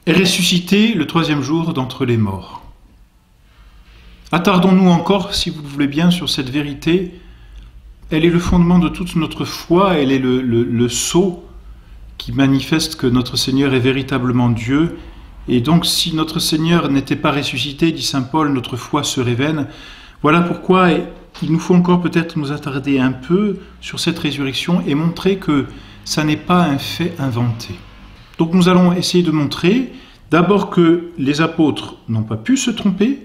est ressuscité le troisième jour d'entre les morts. Attardons-nous encore, si vous le voulez bien, sur cette vérité. Elle est le fondement de toute notre foi, elle est le sceau qui manifeste que notre Seigneur est véritablement Dieu. Et donc, si notre Seigneur n'était pas ressuscité, dit saint Paul, notre foi serait vaine. Voilà pourquoi il nous faut encore peut-être nous attarder un peu sur cette résurrection et montrer que ça n'est pas un fait inventé. Donc nous allons essayer de montrer d'abord que les apôtres n'ont pas pu se tromper,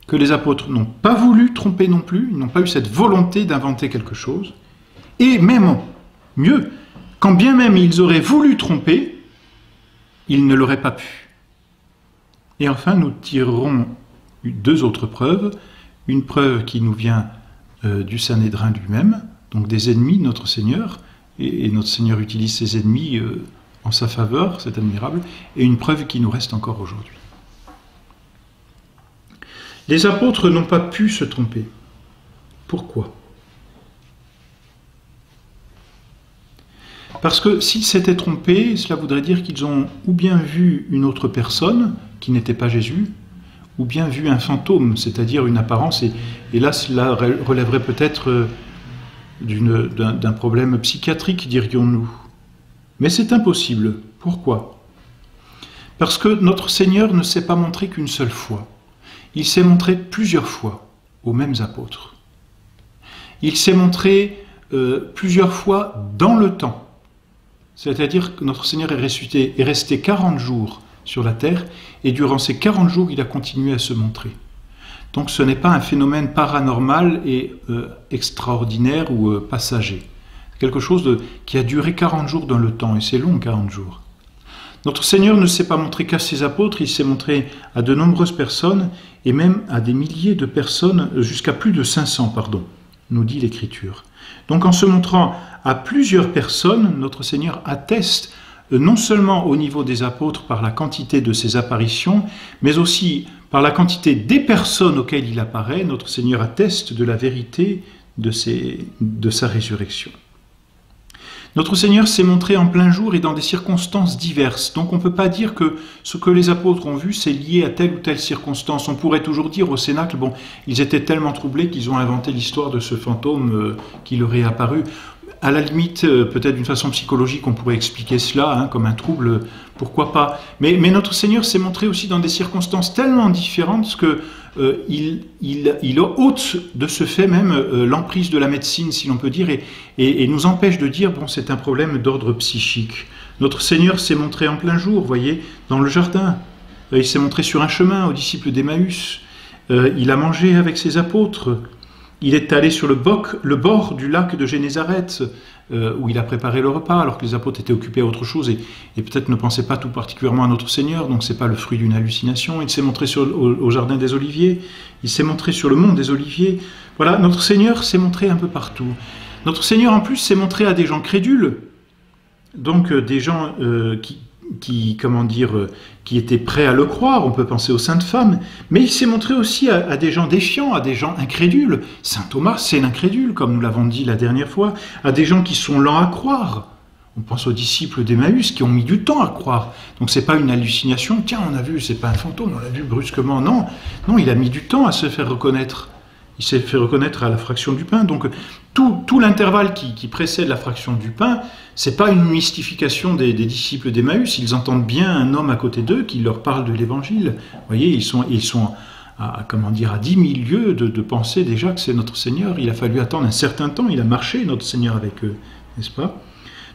que les apôtres n'ont pas voulu tromper non plus, ils n'ont pas eu cette volonté d'inventer quelque chose, et même mieux, quand bien même ils auraient voulu tromper, ils ne l'auraient pas pu. Et enfin, nous tirerons deux autres preuves, une preuve qui nous vient du Sanhédrin lui-même, donc des ennemis de notre Seigneur, et notre Seigneur utilise ses ennemis en sa faveur, c'est admirable, et une preuve qui nous reste encore aujourd'hui. Les apôtres n'ont pas pu se tromper. Pourquoi? Parce que s'ils s'étaient trompés, cela voudrait dire qu'ils ont ou bien vu une autre personne, qui n'était pas Jésus, ou bien vu un fantôme, c'est-à-dire une apparence, et là cela relèverait peut-être d'un problème psychiatrique, dirions-nous. Mais c'est impossible. Pourquoi? Parce que notre Seigneur ne s'est pas montré qu'une seule fois. Il s'est montré plusieurs fois aux mêmes apôtres. Il s'est montré plusieurs fois dans le temps. C'est-à-dire que notre Seigneur est resté 40 jours sur la terre, et durant ces 40 jours, il a continué à se montrer. Donc ce n'est pas un phénomène paranormal et extraordinaire ou passager. C'est quelque chose qui a duré 40 jours dans le temps, et c'est long 40 jours. Notre Seigneur ne s'est pas montré qu'à ses apôtres, il s'est montré à de nombreuses personnes, et même à des milliers de personnes, jusqu'à plus de 500, nous dit l'Écriture. Donc en se montrant à plusieurs personnes, notre Seigneur atteste non seulement au niveau des apôtres par la quantité de ses apparitions, mais aussi par la quantité des personnes auxquelles il apparaît, notre Seigneur atteste de la vérité de sa résurrection. Notre Seigneur s'est montré en plein jour et dans des circonstances diverses. Donc on ne peut pas dire que ce que les apôtres ont vu, c'est lié à telle ou telle circonstance. On pourrait toujours dire au Cénacle, bon, ils étaient tellement troublés qu'ils ont inventé l'histoire de ce fantôme qui leur est apparu. À la limite, peut-être d'une façon psychologique, on pourrait expliquer cela comme un trouble, pourquoi pas. Mais notre Seigneur s'est montré aussi dans des circonstances tellement différentes que il ôte de ce fait même l'emprise de la médecine, si l'on peut dire, et nous empêche de dire, bon, c'est un problème d'ordre psychique. Notre Seigneur s'est montré en plein jour, vous voyez, dans le jardin. Il s'est montré sur un chemin aux disciples d'Emmaüs. Il a mangé avec ses apôtres. Il est allé sur le bord du lac de Génézareth, où il a préparé le repas, alors que les apôtres étaient occupés à autre chose et peut-être ne pensaient pas tout particulièrement à notre Seigneur, donc ce n'est pas le fruit d'une hallucination. Il s'est montré au jardin des Oliviers, il s'est montré sur le mont des Oliviers. Voilà, notre Seigneur s'est montré un peu partout. Notre Seigneur, en plus, s'est montré à des gens crédules, donc des gens qui étaient prêts à le croire. On peut penser aux saintes femmes, mais il s'est montré aussi à des gens défiants, à des gens incrédules. Saint Thomas, c'est l'incrédule, comme nous l'avons dit la dernière fois, à des gens qui sont lents à croire. On pense aux disciples d'Emmaüs qui ont mis du temps à croire. Donc c'est pas une hallucination, tiens, on a vu, c'est pas un fantôme, on l'a vu brusquement. Non, il a mis du temps à se faire reconnaître. Il s'est fait reconnaître à la fraction du pain. Donc tout l'intervalle qui précède la fraction du pain, c'est pas une mystification des disciples d'Emmaüs. Ils entendent bien un homme à côté d'eux qui leur parle de l'Évangile. Vous voyez, ils sont à 10 000 lieues de penser déjà que c'est notre Seigneur. Il a fallu attendre un certain temps. Il a marché, notre Seigneur, avec eux, n'est-ce pas?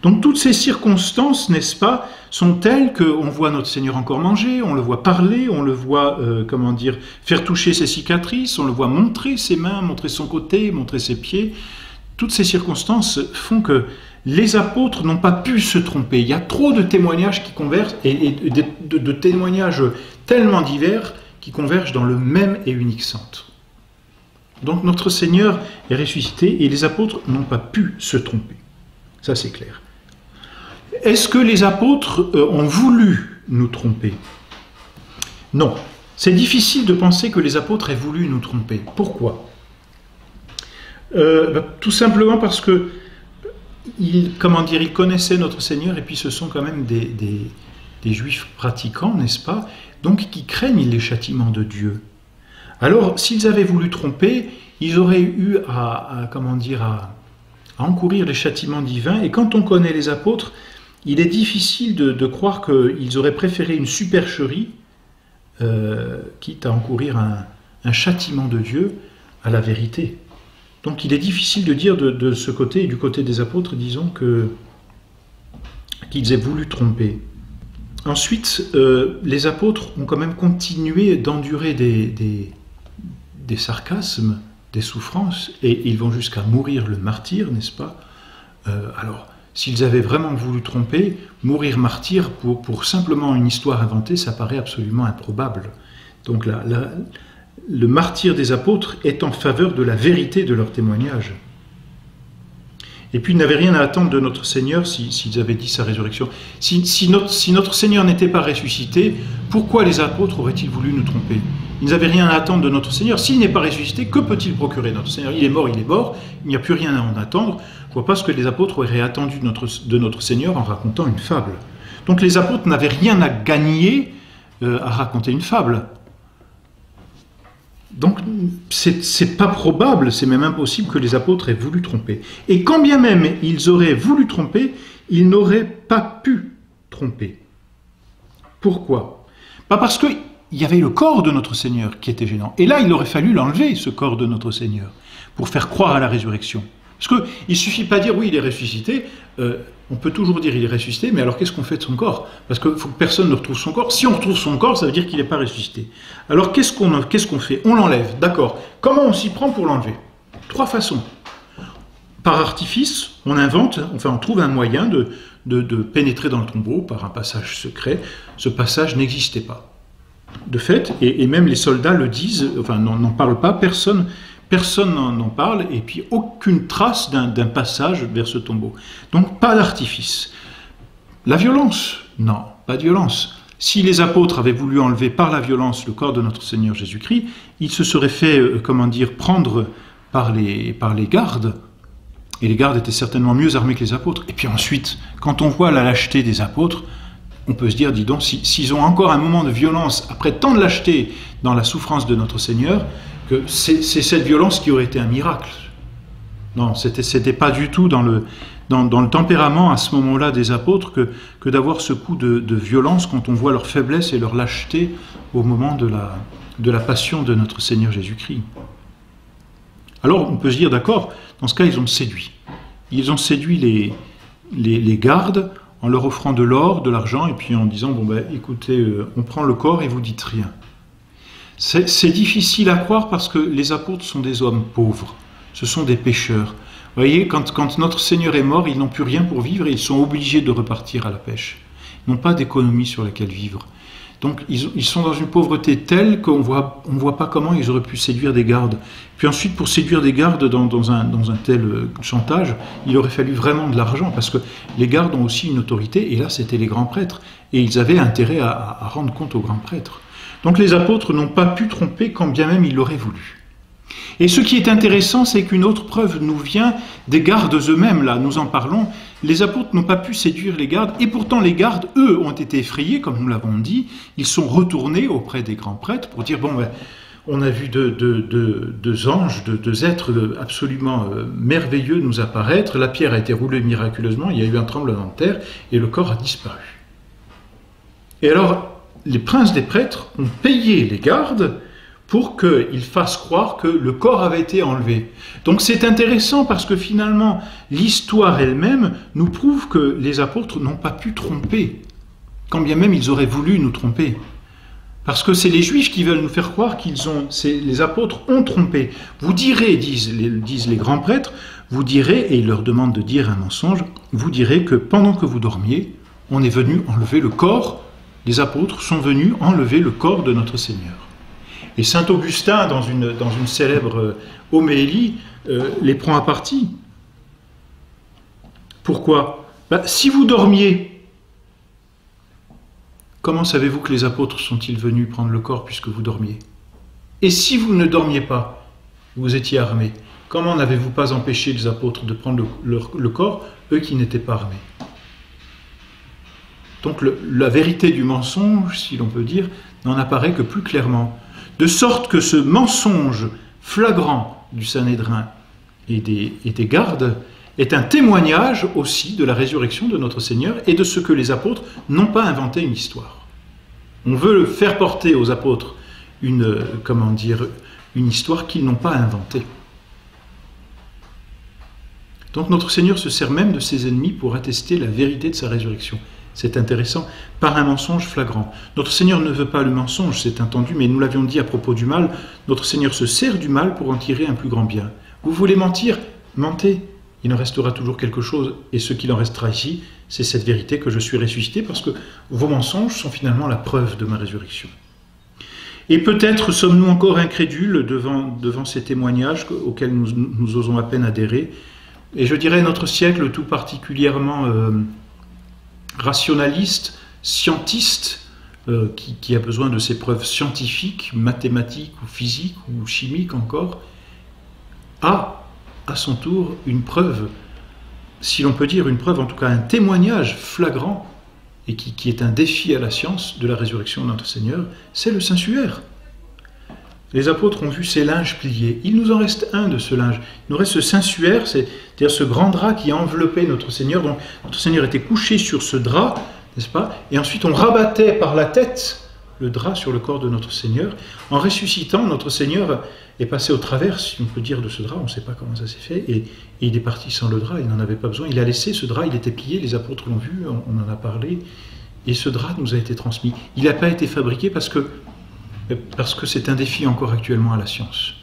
Donc toutes ces circonstances, n'est-ce pas, sont telles qu'on voit notre Seigneur encore manger, on le voit parler, on le voit, faire toucher ses cicatrices, on le voit montrer ses mains, montrer son côté, montrer ses pieds. Toutes ces circonstances font que les apôtres n'ont pas pu se tromper. Il y a trop de témoignages qui convergent, et de témoignages tellement divers qui convergent dans le même et unique centre. Donc notre Seigneur est ressuscité et les apôtres n'ont pas pu se tromper. Ça c'est clair. Est-ce que les apôtres ont voulu nous tromper? Non. C'est difficile de penser que les apôtres aient voulu nous tromper. Pourquoi? Tout simplement parce que ils connaissaient notre Seigneur et puis ce sont quand même des Juifs pratiquants, n'est-ce pas, donc qui craignent les châtiments de Dieu. Alors, s'ils avaient voulu tromper, ils auraient eu à encourir les châtiments divins. Et quand on connaît les apôtres, il est difficile de croire qu'ils auraient préféré une supercherie, quitte à encourir un châtiment de Dieu, à la vérité. Donc il est difficile de dire de ce côté, et du côté des apôtres, disons, qu'ils aient voulu tromper. Ensuite, les apôtres ont quand même continué d'endurer des sarcasmes, des souffrances, et ils vont jusqu'à mourir le martyr, n'est-ce pas? Alors, s'ils avaient vraiment voulu tromper, mourir martyr pour simplement une histoire inventée, ça paraît absolument improbable. Donc le martyr des apôtres est en faveur de la vérité de leur témoignage. Et puis, ils n'avaient rien à attendre de notre Seigneur s'ils avaient dit sa résurrection. Si notre Seigneur n'était pas ressuscité, pourquoi les apôtres auraient-ils voulu nous tromper? Ils n'avaient rien à attendre de notre Seigneur. S'il n'est pas ressuscité, que peut-il procurer? Notre Seigneur, il est mort, il n'y a plus rien à en attendre. Je ne vois pas ce que les apôtres auraient attendu de notre Seigneur en racontant une fable. Donc les apôtres n'avaient rien à gagner à raconter une fable. Donc, c'est pas probable, c'est même impossible que les apôtres aient voulu tromper. Et quand bien même ils auraient voulu tromper, ils n'auraient pas pu tromper. Pourquoi? Pas parce qu'il y avait le corps de notre Seigneur qui était gênant. Et là, il aurait fallu l'enlever, ce corps de notre Seigneur, pour faire croire à la résurrection. Parce qu'il ne suffit pas de dire, oui, il est ressuscité, on peut toujours dire il est ressuscité, mais alors qu'est-ce qu'on fait de son corps? Parce qu'il faut que personne ne retrouve son corps. Si on retrouve son corps, ça veut dire qu'il n'est pas ressuscité. Alors qu'est-ce qu'on fait? On l'enlève, d'accord. Comment on s'y prend pour l'enlever? 3 façons. Par artifice, on trouve un moyen de pénétrer dans le tombeau par un passage secret. Ce passage n'existait pas. De fait, et même les soldats le disent, n'en parlent pas, personne n'en parle, et puis aucune trace d'un passage vers ce tombeau. Donc pas d'artifice. La violence? Non, pas de violence. Si les apôtres avaient voulu enlever par la violence le corps de notre Seigneur Jésus-Christ, ils se seraient fait, prendre par les gardes, et les gardes étaient certainement mieux armés que les apôtres. Et puis ensuite, quand on voit la lâcheté des apôtres, on peut se dire, dis donc, s'ils ont encore un moment de violence, après tant de lâcheté dans la souffrance de notre Seigneur, que c'est cette violence qui aurait été un miracle. Non, c'était pas du tout dans le tempérament à ce moment-là des apôtres que d'avoir ce coup de violence quand on voit leur faiblesse et leur lâcheté au moment de la passion de notre Seigneur Jésus-Christ. Alors on peut se dire, d'accord, dans ce cas ils ont séduit. Ils ont séduit les gardes en leur offrant de l'or, de l'argent, et puis en disant, écoutez, on prend le corps et vous dites rien. C'est difficile à croire parce que les apôtres sont des hommes pauvres, ce sont des pécheurs. Vous voyez, quand notre Seigneur est mort, ils n'ont plus rien pour vivre et ils sont obligés de repartir à la pêche. Ils n'ont pas d'économie sur laquelle vivre. Donc ils sont dans une pauvreté telle qu'on ne voit pas comment ils auraient pu séduire des gardes. Puis ensuite, pour séduire des gardes dans un tel chantage, il aurait fallu vraiment de l'argent, parce que les gardes ont aussi une autorité, et là c'était les grands prêtres, et ils avaient intérêt à rendre compte aux grands prêtres. Donc les apôtres n'ont pas pu tromper quand bien même ils l'auraient voulu. Et ce qui est intéressant, c'est qu'une autre preuve nous vient des gardes eux-mêmes, là, nous en parlons. Les apôtres n'ont pas pu séduire les gardes, et pourtant les gardes, eux, ont été effrayés, comme nous l'avons dit. Ils sont retournés auprès des grands prêtres pour dire, on a vu deux anges, deux êtres absolument merveilleux nous apparaître, la pierre a été roulée miraculeusement, il y a eu un tremblement de terre, et le corps a disparu. Et alors, les princes des prêtres ont payé les gardes pour qu'ils fassent croire que le corps avait été enlevé. Donc c'est intéressant parce que finalement, l'histoire elle-même nous prouve que les apôtres n'ont pas pu tromper, quand bien même ils auraient voulu nous tromper. Parce que c'est les Juifs qui veulent nous faire croire les apôtres ont trompé. Vous direz, disent les grands prêtres, vous direz, et ils leur demandent de dire un mensonge, vous direz que pendant que vous dormiez, on est venu enlever le corps. Les apôtres sont venus enlever le corps de notre Seigneur. Et saint Augustin, dans une célèbre homélie, les prend à partie. Pourquoi? Si vous dormiez, comment savez-vous que les apôtres sont-ils venus prendre le corps puisque vous dormiez? Et si vous ne dormiez pas, vous étiez armés, comment n'avez-vous pas empêché les apôtres de prendre le corps, eux qui n'étaient pas armés? Donc la vérité du mensonge, si l'on peut dire, n'en apparaît que plus clairement. De sorte que ce mensonge flagrant du Sanhédrin et des gardes est un témoignage aussi de la résurrection de notre Seigneur et de ce que les apôtres n'ont pas inventé une histoire. On veut faire porter aux apôtres une histoire qu'ils n'ont pas inventée. Donc notre Seigneur se sert même de ses ennemis pour attester la vérité de sa résurrection. C'est intéressant, par un mensonge flagrant. Notre Seigneur ne veut pas le mensonge, c'est entendu, mais nous l'avions dit à propos du mal, notre Seigneur se sert du mal pour en tirer un plus grand bien. Vous voulez mentir? Mentez, il en restera toujours quelque chose, et ce qu'il en restera ici, c'est cette vérité que je suis ressuscité, parce que vos mensonges sont finalement la preuve de ma résurrection. Et peut-être sommes-nous encore incrédules devant ces témoignages auxquels nous osons à peine adhérer, et je dirais notre siècle tout particulièrement rationaliste, scientiste, qui a besoin de ces preuves scientifiques, mathématiques ou physiques ou chimiques encore, a à son tour une preuve, si l'on peut dire une preuve, en tout cas un témoignage flagrant, et qui est un défi à la science de la résurrection de notre Seigneur, c'est le Saint-Suaire. Les apôtres ont vu ces linges pliés. Il nous en reste un de ce linge. Il nous reste ce Saint-Suaire, c'est-à-dire ce grand drap qui a enveloppé notre Seigneur. Donc notre Seigneur était couché sur ce drap, n'est-ce pas? Et ensuite on rabattait par la tête le drap sur le corps de notre Seigneur. En ressuscitant, notre Seigneur est passé au travers, si on peut dire, de ce drap. On ne sait pas comment ça s'est fait. Et il est parti sans le drap, il n'en avait pas besoin. Il a laissé ce drap, il était plié, les apôtres l'ont vu, on en a parlé. Et ce drap nous a été transmis. Il n'a pas été fabriqué parce que c'est un défi encore actuellement à la science.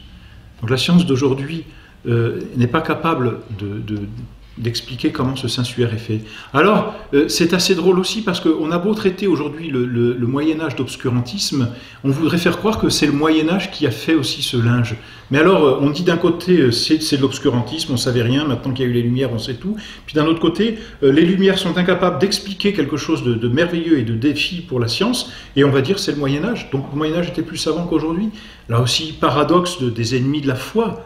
Donc la science d'aujourd'hui n'est pas capable d'expliquer comment ce Saint-Suaire est fait. Alors, c'est assez drôle aussi parce qu'on a beau traiter aujourd'hui le Moyen-Âge d'obscurantisme, on voudrait faire croire que c'est le Moyen-Âge qui a fait aussi ce linge. Mais alors, on dit d'un côté, c'est de l'obscurantisme, on ne savait rien, maintenant qu'il y a eu les Lumières, on sait tout. Puis d'un autre côté, les Lumières sont incapables d'expliquer quelque chose de merveilleux et de défi pour la science, et on va dire c'est le Moyen-Âge. Donc le Moyen-Âge était plus savant qu'aujourd'hui. Là aussi, paradoxe des ennemis de la foi.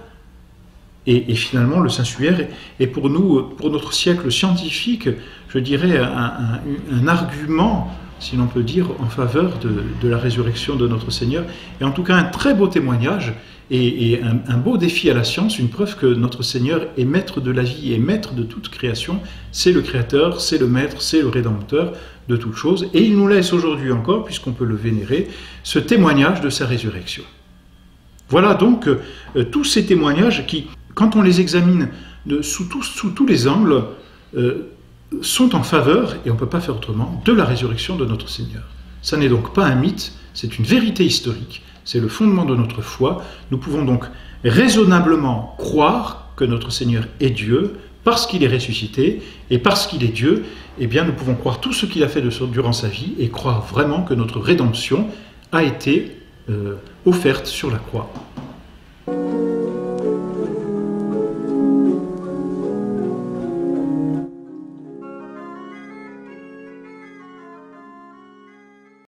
Et finalement, le Saint-Suaire est pour nous, pour notre siècle scientifique, je dirais un argument, si l'on peut dire, en faveur de la résurrection de notre Seigneur, et en tout cas un très beau témoignage et un beau défi à la science, une preuve que notre Seigneur est maître de la vie et maître de toute création, c'est le Créateur, c'est le Maître, c'est le Rédempteur de toutes choses, et il nous laisse aujourd'hui encore, puisqu'on peut le vénérer, ce témoignage de sa résurrection. Voilà donc tous ces témoignages qui, quand on les examine sous tous les angles, sont en faveur, et on ne peut pas faire autrement, de la résurrection de notre Seigneur. Ça n'est donc pas un mythe, c'est une vérité historique, c'est le fondement de notre foi. Nous pouvons donc raisonnablement croire que notre Seigneur est Dieu, parce qu'il est ressuscité, et parce qu'il est Dieu, eh bien nous pouvons croire tout ce qu'il a fait durant sa vie, et croire vraiment que notre rédemption a été offerte sur la croix.